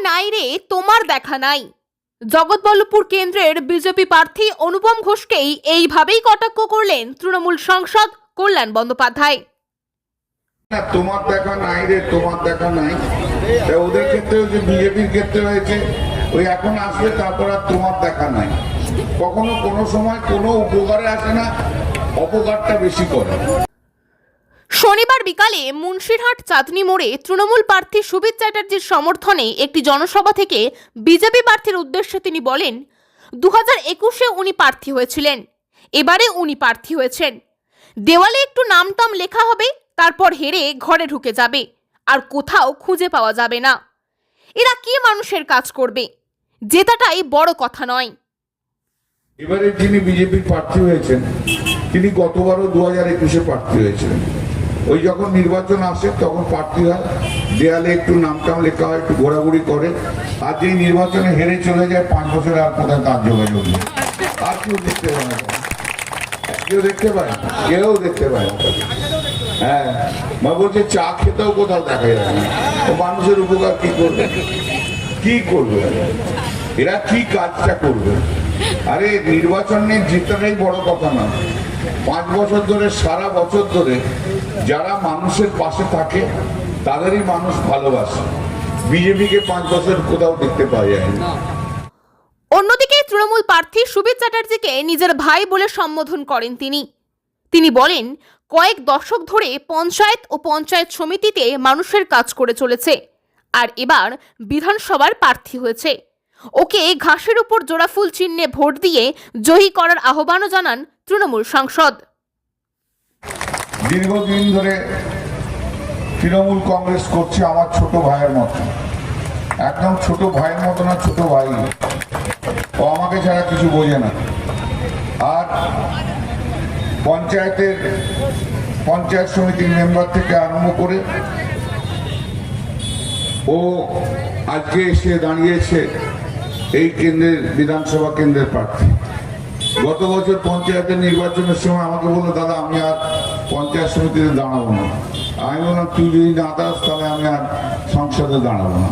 নাই রে তোমার দেখা নাই। জগৎবল্লভপুর কেন্দ্রের বিজেপি প্রার্থী অনুপম ঘোষকেই এইভাবেই কটাক্ষ করলেন তৃণমূল সাংসদ কল্যাণ বন্দ্যোপাধ্যায়। তোমার দেখা নাই রে, তোমার দেখা নাই। ওদের ক্ষেত্রে যে বিজেপির ক্ষেত্রে হয়েছে, ওই এখন আসবে তারপর আর তোমার দেখা নাই। কখনো কোনো সময় কোনো উপকারে আসে না, অপকারটা বেশি করে। শনিবার বিকালে মুন্সিরহাট চাঁদনী মোড়ে তৃণমূল প্রার্থী সুবিত চ্যাটার্জির সমর্থনে একটি জনসভা থেকে বিজেপি প্রার্থীর উদ্দেশ্যে তিনি বলেন, 2021-এ উনি প্রার্থী হয়েছিলেন, এবারে উনি প্রার্থী হয়েছেন। দেওয়ালে একটু নামটাম লেখা হবে, তারপর হেরে ঘরে ঢুকে যাবে, আর কোথাও খুঁজে পাওয়া যাবে না। এরা কি মানুষের কাজ করবে? জেতাটাই বড় কথা নয়। এবারে যিনি বিজেপির প্রার্থী হয়েছেন, তিনি গতবারও 2021-এ প্রার্থী হয়েছিলেন। ওই যখন নির্বাচন আসে তখন প্রার্থী হয়, দেয়ালে একটু নামটাম লেখা হয়, একটু ঘোরাঘুরি করে, আর যেই নির্বাচনে হেরে চলে যায় 5 বছরে আর কোথায় তার যোগাযোগ নেই। আর কেউ দেখতে পায় না, কেউ দেখতে পায় না, কেউ দেখতে পায় না। হ্যাঁ, মা বলছে চা খেতেও কোথাও দেখা যায় না। ও মানুষের উপকার কি করবে? কি করবে এরা? কি কাজটা করবে? আরে নির্বাচন নিয়ে জিতটাই বড় কথা না। 5 বছর ধরে, সারা বছর ধরে যারা মানুষের পাশে থাকে তাদেরই মানুষ ভালোবাসে। বিজেপিকে 5 বছর কোথাও দেখতে পাওয়া যায় না। অন্যদিকে তৃণমূল প্রার্থী সুবিত চ্যাটার্জিকে নিজের ভাই বলে সম্বোধন করেন তিনি বলেন, কয়েক দশক ধরে পঞ্চায়েত ও পঞ্চায়েত সমিতিতে মানুষের কাজ করে চলেছে, আর এবার বিধানসভার প্রার্থী হয়েছে। ওকে ঘাসের উপর জোড়াফুল চিহ্নে ভোট দিয়ে জয়ী করার আহ্বানও জানান তৃণমূল সাংসদ। দীর্ঘদিন ধরে তৃণমূল কংগ্রেস করছে আমার ছোট ভাইয়ের মতো, একদম ছোট ভাইয়ের মতো না, ছোট ভাই। ও আমাকে ছাড়া কিছু বোঝে না। আর পঞ্চায়েত সমিতির মেম্বার থেকে আরম্ভ করে ও আজকে এসে দাঁড়িয়েছে এই কেন্দ্রের, বিধানসভা কেন্দ্রের প্রার্থী। গত বছর পঞ্চায়েতের নির্বাচনের সময় আমাকে বললো, দাদা আমি আর পঞ্চায়েত সমিতিতে দাঁড়াবো না। আমি বললাম, তুই যদি না দাঁড়াস তাহলে আমি আর সংসদে দাঁড়াবো না।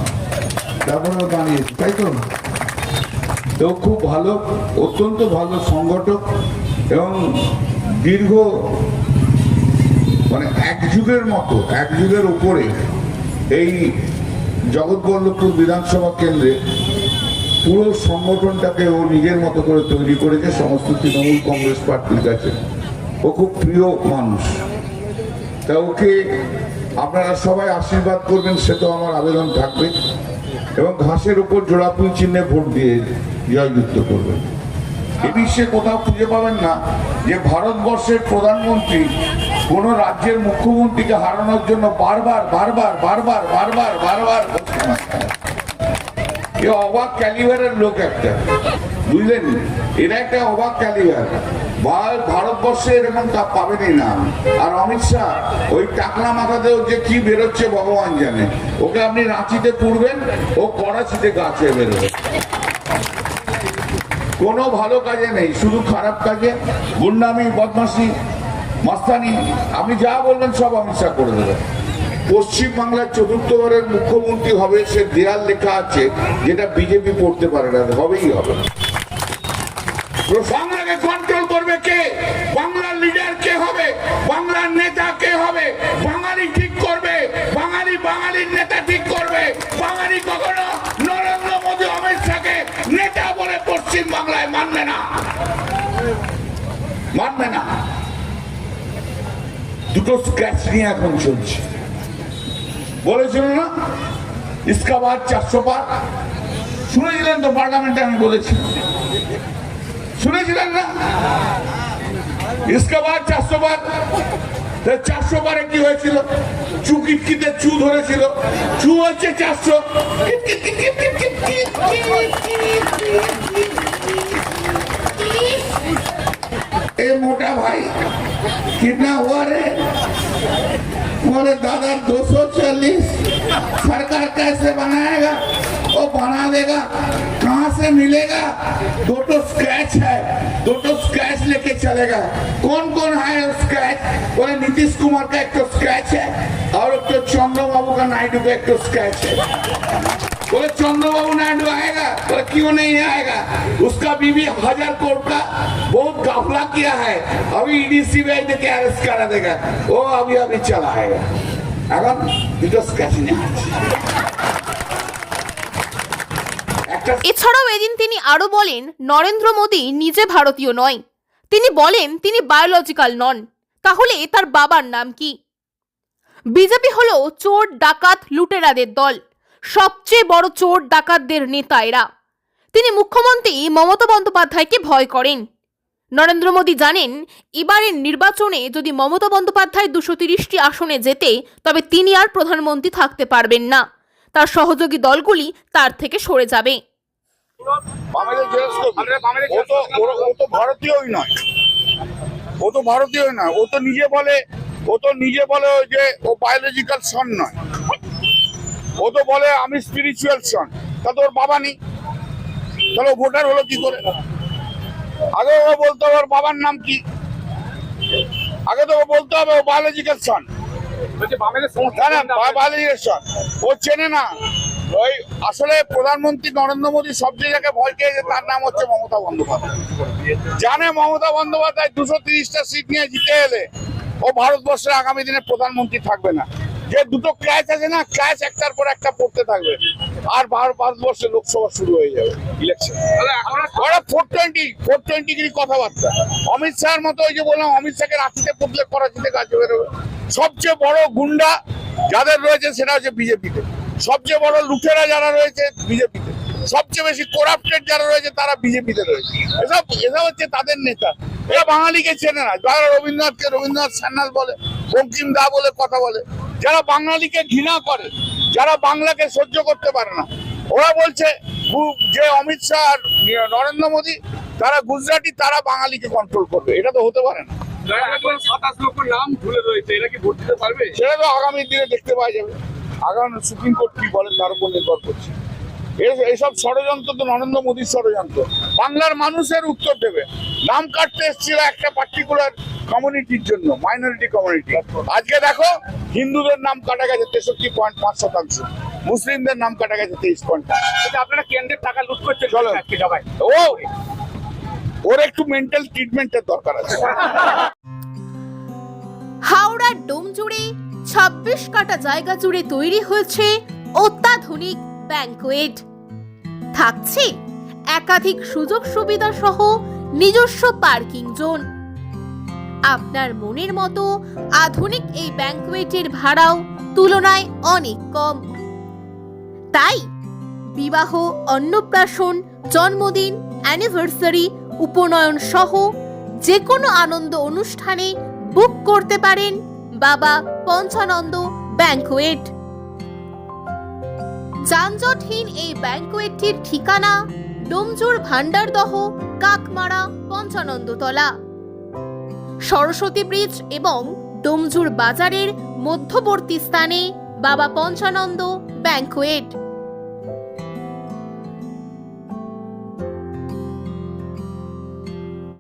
তারপরে ও দাঁড়িয়েছে, তাই তো? তো খুব ভালো, অত্যন্ত ভালো সংগঠক এবং দীর্ঘ এক যুগের মতো, এক যুগের উপরে এই জগৎবল্লভপুর বিধানসভা কেন্দ্রে পুরো সংগঠনটাকে ও নিজের মতো করে তৈরি করেছে সমস্ত তৃণমূল কংগ্রেস পার্টির কাছে। ও খুব প্রিয় মানুষ। তা ওকে আপনারা সবাই আশীর্বাদ করবেন, সে তো আমার আবেদন থাকবে, এবং ঘাসের উপর জোড়াফুল চিহ্নে ভোট দিয়ে জয়যুক্ত করবেন। এ বিশ্বে কোথাও খুঁজে পাবেন না যে ভারতবর্ষের প্রধানমন্ত্রী কোন রাজ্যের মুখ্যমন্ত্রীকে হারানোর জন্য বারবার এ অবাক ক্যালিবারের লোক একটা, বুঝলেন? এরা একটা অবাক ক্যালিবার। ভারতবর্ষে এরকম তা পাবেনই না। আর অমিত শাহ ওই টাকলা মাথাতেও যে কি বেরোচ্ছে ভগবান জানে। ওকে আপনি রাঁচিতে পুড়বেন, ও করাচিতে গাছে বেরোবে। কোনো ভালো কাজে নেই, শুধু খারাপ কাজে, গুন্ডামি, বদমাশি, মাস্তানি। আপনি যা বলবেন সব অমিত শাহ করে দেবেন। পশ্চিমবাংলার 4র্থবারের মুখ্যমন্ত্রী হবে, সে দেয়াল লেখা আছে যেটা বিজেপি পড়তে পারে না, হবেই হবে। বাংলাকে কন্ট্রোল করবে কে? বাংলার লিডার কে হবে? বাংলার নেতা কে হবে? বাঙালি ঠিক করবে, বাঙালির নেতা ঠিক করবে। বাঙালি কখনো নরেন্দ্র মোদী, অমিত শাহকে নেতা বলে পশ্চিম বাংলায় মানবে না। দুটো স্ক্র্যাচ নিয়ে এখন চলছে। বলেছিল না ইসকা বাদ 400 পার? শুনেছিলেন তো পার্লামেন্টে? আমি বলেছি, শুনেছিলেন না? ইসকা বাদ 400 পার। 400 পারে কি হয়েছিল? চুকিটকিতে চু ধরেছিল, চু হচ্ছে 400। ए मोटा भाई कितना हुआ रे? बोले दादा 240। सरकार कैसे बनाएगा? वो बना देगा, कहाँ से मिलेगा? 2 स्क्रैच है, 2 स्क्रैच लेके चलेगा। कौन कौन है स्क्रैच? बोले नीतीश कुमार का 1 स्क्रैच है, और 1 चंद्रबाबू का, नायडू का 1 स्क्रैच है। बोले चंद्रबाबू नायडू आएगा, बोले क्यों नहीं आएगा, उसका बीवी 1000 करोड़ का बहुत घपला किया है, अभी ईडी सीबीआई के अरेस्ट करा देगा, वो अभी अभी चला आएगा। এখন দুটো স্ক্যাচিং আছে। এছাড়াও এদিন তিনি আরো বলেন, নরেন্দ্র মোদী নিজে ভারতীয় নয়। তিনি বলেন তিনি বায়োলজিক্যাল নন, তাহলে তার বাবার নাম কি? বিজেপি হলো চোর ডাকাত লুটেরাদের দল, সবচেয়ে বড় চোর ডাকাতদের নেতা এরা। তিনি মুখ্যমন্ত্রী মমতা বন্দ্যোপাধ্যায়কে ভয় করেন। নরেন্দ্র মোদী জানেন এবারের নির্বাচনে যদি মমতা বন্দ্যোপাধ্যায় 230টি আসনে জেতে, তবে তিনি আর প্রধানমন্ত্রী থাকতে পারবেন না, তার সহযোগী দলগুলি তার থেকে সরে যাবে। ও তো ভারতীয়ই নয়, ও তো ভারতীয় নয়, ও তো নিজে বলে যে ও বায়োলজিক্যাল সন নয়, ও তো বলে আমি স্পিরিচুয়াল সন। তা তো ওর বাবা নেই, তাহলে ও ভোটার হলো কি করে? আগে ও বলতে হবে ওর বাবার নাম কি, আগে তো ও বলতে হবে ও বায়োলজিক্যাল সন। বায়োলজিক্যাল সন ও চেনে না। ওই আসলে প্রধানমন্ত্রী নরেন্দ্র মোদী সব জায়গায় ভয় পেয়েছে, তার নাম হচ্ছে মমতা বন্দ্যোপাধ্যায়। জানে মমতা বন্দ্যোপাধ্যায় 230টা সিট নিয়ে জিতে এলে ও ভারতবর্ষের আগামী দিনে প্রধানমন্ত্রী থাকবে না। যে দুটো ক্ল্যাশ আছে না, ক্ল্যাশ একটার পর একটা পড়তে থাকবে, আর ভারতবর্ষে লোকসভা শুরু হয়ে যাবে ইলেকশন। 420 কথাবার্তা। অমিত শাহের মতো ওই যে বললাম, অমিত শাহকে রাঁচিতে পুতলে করাচিতে গাছে বেরোবে। সবচেয়ে বড় গুন্ডা যাদের রয়েছে সেটা হচ্ছে বিজেপিতে, সবচেয়ে বড় লুটেরা যারা রয়েছে বিজেপিতে, সবচেয়ে বেশি করাপ্টেড যারা রয়েছে তারা বিজেপিতে রয়েছে। এসব হচ্ছে তাদের নেতা। এরা বাঙালিকে চেনে না। যারা রবীন্দ্রনাথকে রবীন্দ্রনাথ সান্যাল বলে, বঙ্কিম দা বলে কথা বলে, যারা বাঙালিকে ঘৃণা করে, যারা বাংলাকে সহ্য করতে পারে না, ওরা বলছে যে অমিত শাহ আর নরেন্দ্র মোদী তারা গুজরাটি, তারা বাঙালিকে কন্ট্রোল করবে। এটা তো হতে পারে না। 27 লক্ষ নাম ভুলে রয়েছে, এরা কি ভোট দিতে পারবে? সেটা তো আগামী দিনে দেখতে পাওয়া যাবে। আগামী সুপ্রিম কোর্ট কি বলেন তার উপর নির্ভর করছে। এইসব ষড়যন্ত্র তো নরেন্দ্র মোদীর ষড়যন্ত্র। বাংলার মানুষের উত্তর দেবে। নাম কাটতে এসেছিল একটা পার্টিকুলার কমিউনিটির জন্য, মাইনরিটি কমিউনিটি। আজকে দেখো হিন্দুদের নাম কাটা গেছে 63.5%, মুসলিমদের নাম কাটা গেছে 23.5%। আপনারা কেন্দ্রের টাকা লুট করছেন। চলো। সবাই ওর একটু মেন্টাল ট্রিটমেন্টের দরকার আছে। হাওড়ার ডোম জুড়ে 26 কাটা জায়গা জুড়ে তৈরি হয়েছে অত্যাধুনিক ব্যাংকুয়েট। থাকছে একাধিক সুযোগ সুবিধা সহ নিজস্ব পার্কিং জোন। আপনার মনের মতো আধুনিক এই ব্যাংকুয়েটের ভাড়াও তুলনায় অনেক কম। তাই বিবাহ, অন্নপ্রাশন, জন্মদিন, অ্যানিভার্সারি, উপনয়ন সহ যে কোনো আনন্দ অনুষ্ঠানে বুক করতে পারেন বাবা পঞ্চানন্দ ব্যাংকুয়েট। যানজটহীন এই ব্যাংকুয়েটটির ঠিকানা ডোমজুর ভান্ডারদহ কাকমারা পঞ্চানন্দতলা, সরস্বতী ব্রিজ এবং ডোমজুর বাজারের মধ্যবর্তী স্থানে বাবা পঞ্চানন্দ ব্যাংকুয়েট।